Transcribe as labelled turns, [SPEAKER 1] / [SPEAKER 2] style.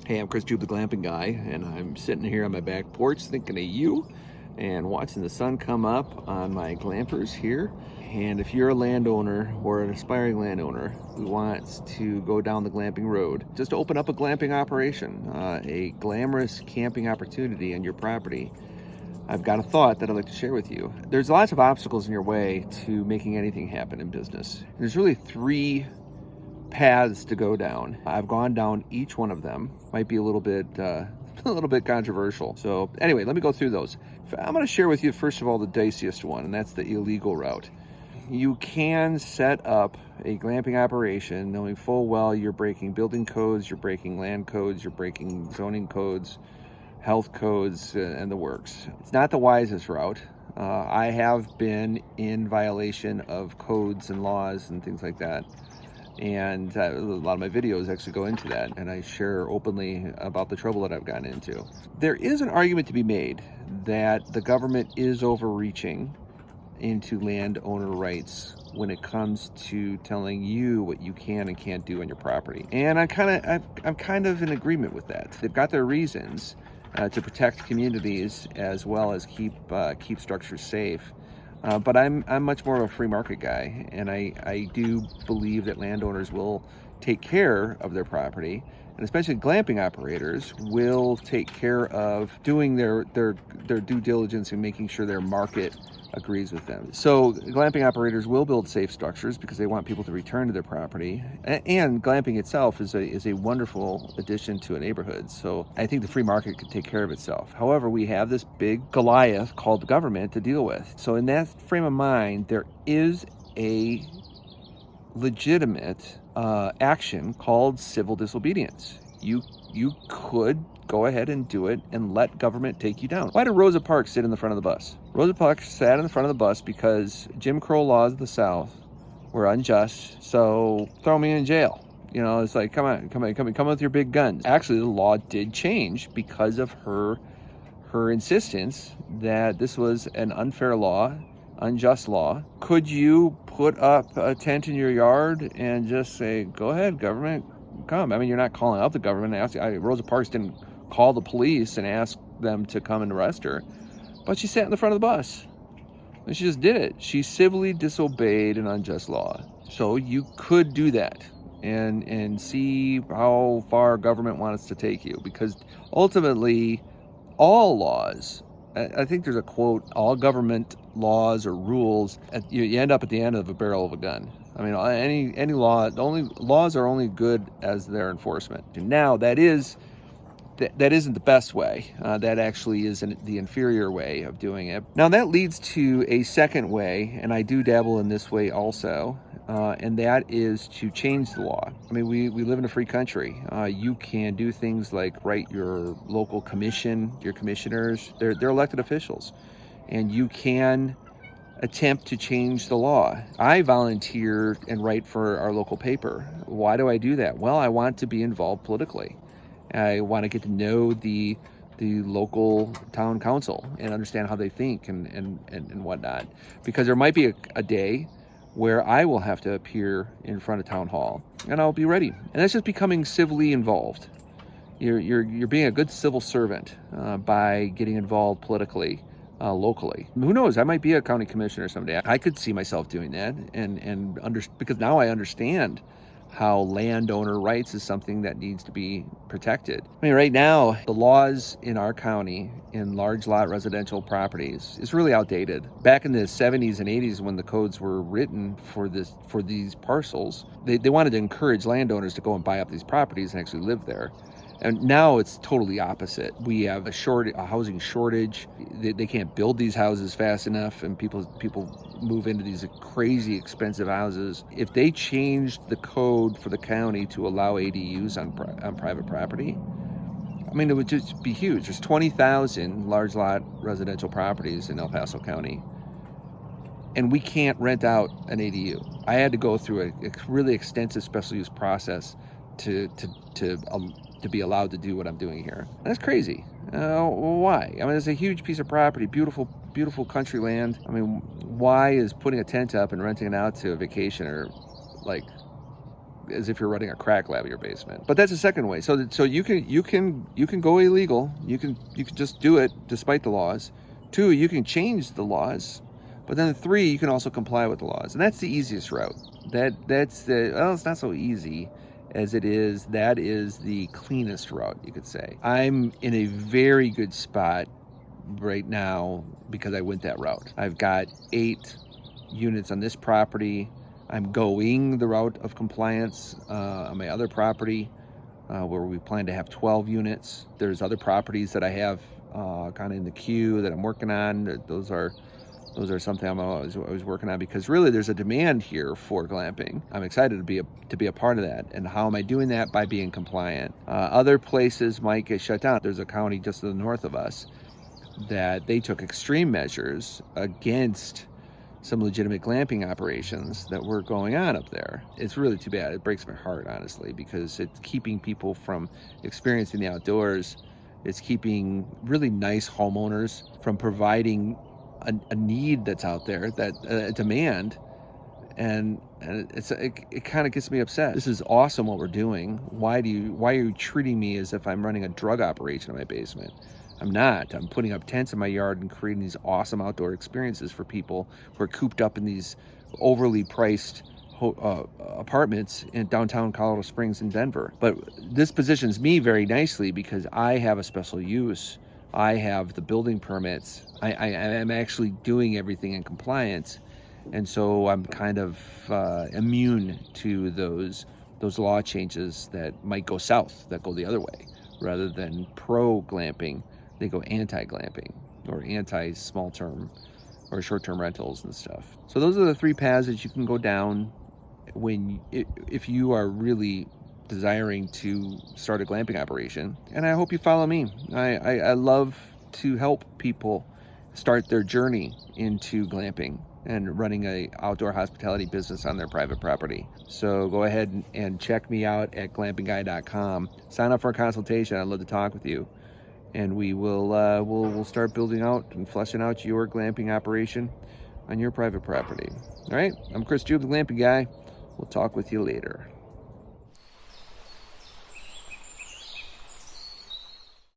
[SPEAKER 1] Hey, I'm Chris Jube, the Glamping guy, and I'm sitting here on my back porch thinking of you and watching the sun come up on my glampers here. And if you're a landowner or an aspiring landowner who wants to go down the glamping road, just open up a glamping operation, a glamorous camping opportunity on your property, I've got a thought that I'd like to share with you. There's lots of obstacles in your way to making anything happen in business. There's really three paths to go down. I've gone down each one of them. Might be a little bit controversial. So anyway, let me go through those. I'm going to share with you first of all the diciest one, and that's the illegal route. You can set up a glamping operation knowing full well you're breaking building codes, you're breaking land codes, you're breaking zoning codes, health codes, and the works. It's not the wisest route. I have been in violation of codes and laws and things like that. And a lot of my videos actually go into that, and I share openly about the trouble that I've gotten into. There is an argument to be made that the government is overreaching into landowner rights when it comes to telling you what you can and can't do on your property. And I'm kind of in agreement with that. They've got their reasons to protect communities as well as keep structures safe. But I'm much more of a free market guy, and I do believe that landowners will take care of their property, and especially glamping operators will take care of doing their due diligence and making sure their market agrees with them. So glamping operators will build safe structures because they want people to return to their property, and glamping itself is a wonderful addition to a neighborhood. So I think the free market could take care of itself. However, we have this big Goliath called the government to deal with. So in that frame of mind, there is a legitimate action called civil disobedience. You could go ahead and do it and let government take you down. Why did Rosa Parks sit in the front of the bus? Rosa Parks sat in the front of the bus because Jim Crow laws of the South were unjust, so throw me in jail. You know, it's like, come on with your big guns. Actually, the law did change because of her insistence that this was an unfair law, unjust law. Could you put up a tent in your yard and just say, go ahead, government, come? I mean, you're not calling out the government. Rosa Parks didn't call the police and ask them to come and arrest her, but she sat in the front of the bus and she just did it. She civilly disobeyed an unjust law. So you could do that and see how far government wants to take you, because ultimately all laws, I think there's a quote, all government laws or rules, you end up at the end of a barrel of a gun. I mean, any law, laws are only good as their enforcement. And now that isn't the best way. That actually is the inferior way of doing it. Now that leads to a second way, and I do dabble in this way also, and that is to change the law. I mean, we live in a free country. You can do things like write your local commission, your commissioners, they're elected officials, and you can attempt to change the law. I volunteer and write for our local paper. Why do I do that? Well, I want to be involved politically. I want to get to know the local town council and understand how they think and whatnot. Because there might be a day where I will have to appear in front of town hall, and I'll be ready. And that's just becoming civilly involved. You're being a good civil servant by getting involved politically, locally. Who knows? I might be a county commissioner someday. I could see myself doing that, because now I understand how landowner rights is something that needs to be protected. I mean, right now, the laws in our county in large lot residential properties is really outdated. Back in the 70s and 80s, when the codes were written for these parcels, they wanted to encourage landowners to go and buy up these properties and actually live there. And now it's totally opposite. We have a housing shortage. They can't build these houses fast enough, and people move into these crazy expensive houses. If they changed the code for the county to allow ADUs on private property, I mean, it would just be huge. There's 20,000 large lot residential properties in El Paso County, and we can't rent out an ADU. I had to go through a really extensive special use process to be allowed to do what I'm doing here. That's crazy. Why? I mean, it's a huge piece of property, beautiful country land. I mean, why is putting a tent up and renting it out to a vacationer, like, as if you're running a crack lab in your basement. But that's the second way. So you can go illegal. You can just do it despite the laws. 2, you can change the laws. But then 3, you can also comply with the laws, and that's the easiest route. It's not so easy as it is. That is the cleanest route, you could say. I'm in a very good spot right now because I went that route. I've got 8 units on this property. I'm going the route of compliance on my other property where we plan to have 12 units. There's other properties that I have kind of in the queue that I'm working on. Those are something I'm always working on, because really there's a demand here for glamping. I'm excited to be a part of that. And how am I doing that? By being compliant. Other places might get shut down. There's a county just to the north of us that they took extreme measures against some legitimate glamping operations that were going on up there. It's really too bad. It breaks my heart, honestly, because it's keeping people from experiencing the outdoors. It's keeping really nice homeowners from providing a need that's out there, that a demand, and it kind of gets me upset. This is awesome what we're doing. Why are you treating me as if I'm running a drug operation in my basement? I'm not. I'm putting up tents in my yard and creating these awesome outdoor experiences for people who are cooped up in these overly priced apartments in downtown Colorado Springs and Denver. But this positions me very nicely because I have a special use. I have the building permits. I am actually doing everything in compliance, and so I'm kind of immune to those law changes that might go south, that go the other way. Rather than pro-glamping, they go anti-glamping or anti-small-term or short-term rentals and stuff. So those are the 3 paths that you can go down if you are really desiring to start a glamping operation. And I hope you follow me. I love to help people start their journey into glamping and running a outdoor hospitality business on their private property. So go ahead and check me out at glampingguy.com. Sign up for a consultation. I'd love to talk with you, and we will we'll start building out and fleshing out your glamping operation on your private property. All right, I'm Chris Jube, the Glamping Guy. We'll talk with you later.